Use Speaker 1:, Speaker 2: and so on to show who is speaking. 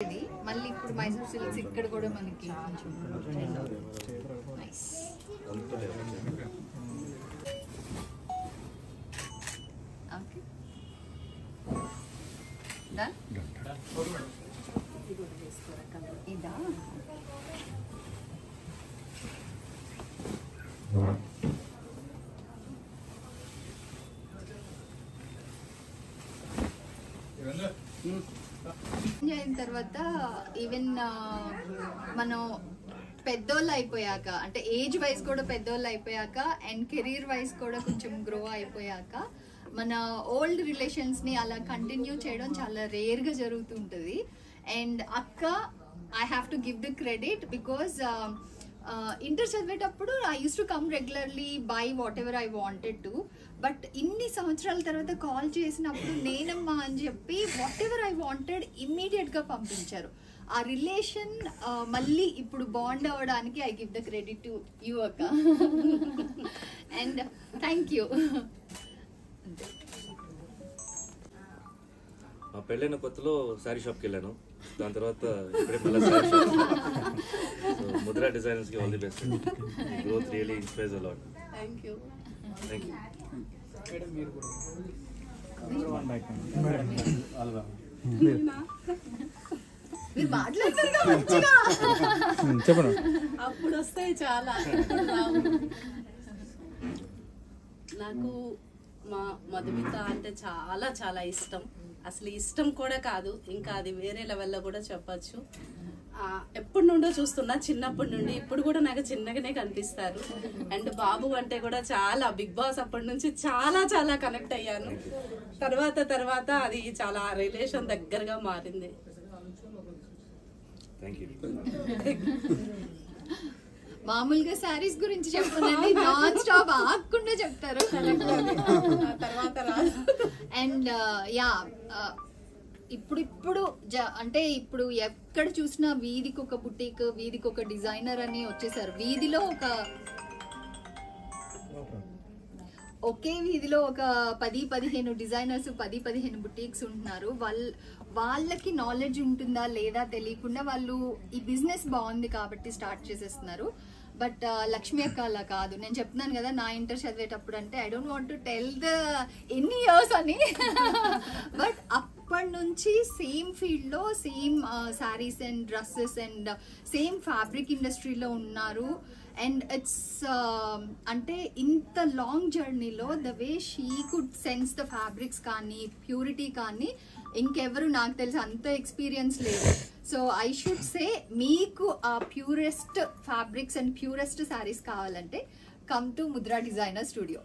Speaker 1: మళ్ళీ ఇప్పుడు మైసూర్ సిల్క్స్ ఇక్కడ కూడా మనకి నైస్. Okay done. ఇదా అయిన తర్వాత ఈవెన్ మనం పెద్దోళ్ళు అయిపోయాక అంటే ఏజ్ వైజ్ కూడా పెద్దోళ్ళు అయిపోయాక అండ్ కెరీర్ వైజ్ కూడా కొంచెం గ్రో అయిపోయాక మన ఓల్డ్ రిలేషన్స్ ని అలా కంటిన్యూ చేయడం చాలా రేర్ గా జరుగుతూ ఉంటుంది. అండ్ అక్క I have to give the credit because inter చదివేటప్పుడు I use to come regularly buy whatever I wanted to. But ఇన్ని సంవత్సరాల తర్వాత కాల్ చేసినప్పుడు నేనమ్మా అని చెప్పి whatever I wanted immediate గా పంపించారు. ఆ రిలేషన్ మళ్ళీ ఇప్పుడు బాండ్ అవ్వడానికి I give the credit to you అక్క. And thank you.
Speaker 2: పెళ్ళైన కొత్తలో శారీ షాప్కి వెళ్ళాను. దాని తర్వాత ఇప్పుడే మళ్ళీ శారీ షాప్. ముద్రా డిజైనర్స్ కి all the best. Growth really inspires a lot.
Speaker 1: Thank you.
Speaker 2: Thank you.
Speaker 1: మీరు మాట్లాడతారు మంచిగా.
Speaker 3: చెప్పను
Speaker 4: అప్పుడు వస్తాయి చాలా. నాకు మా మధుమిత అంటే చాలా చాలా ఇష్టం. అసలు ఇష్టం కూడా కాదు, ఇంకా అది వేరే లెవెల్లో కూడా చెప్పచ్చు. ఎప్పటి నుండో చూస్తున్నా, చిన్నప్పటి నుండి. ఇప్పుడు కూడా నాకు చిన్నగానే కనిపిస్తారు. అండ్ బాబు అంటే కూడా చాలా బిగ్ బాస్ అప్పటి నుంచి చాలా చాలా కనెక్ట్ అయ్యాను. తర్వాత అది చాలా రిలేషన్ దగ్గరగా మారింది.
Speaker 2: Thank you.
Speaker 1: మామూలుగా శారీస్ గురించి చెప్తానండి, నాన్ స్టాప్ ఆగకుండా చెప్తారు.
Speaker 4: తర్వాత
Speaker 1: అండ్ యా ఇప్పుడు అంటే ఇప్పుడు ఎక్కడ చూసినా వీధికి ఒక బుటీక్, వీధికి ఒక డిజైనర్ అని వచ్చేసారు. వీధిలో ఒకే వీధిలో ఒక 10-15 డిజైనర్స్, 10-15 బుటీక్స్ ఉంటున్నారు. వాళ్ళకి నాలెడ్జ్ ఉంటుందా లేదా తెలియకుండా వాళ్ళు ఈ బిజినెస్ బాగుంది కాబట్టి స్టార్ట్ చేసేస్తున్నారు. బట్ లక్ష్మి అక్క అలా కాదు. నేను చెప్తున్నాను కదా, నా ఇంటర్ చదివేటప్పుడు అంటే I don't want to tell the ఎన్ని ఇయర్స్ అని. బట్ అప్పటి నుంచి సేమ్ ఫీల్డ్ లో same saris and dresses and same fabric ఇండస్ట్రీలో ఉన్నారు. అండ్ ఇట్స్ అంటే ఇంత లాంగ్ జర్నీలో the way she could sense the fabrics కానీ ప్యూరిటీ కానీ ఇంకెవరు నాకు తెలిసి అంత ఎక్స్పీరియన్స్ లేదు. సో ఐ షుడ్ సే మీకు ఆ purest fabrics and purest saris కావాలంటే come to Mudra designer studio.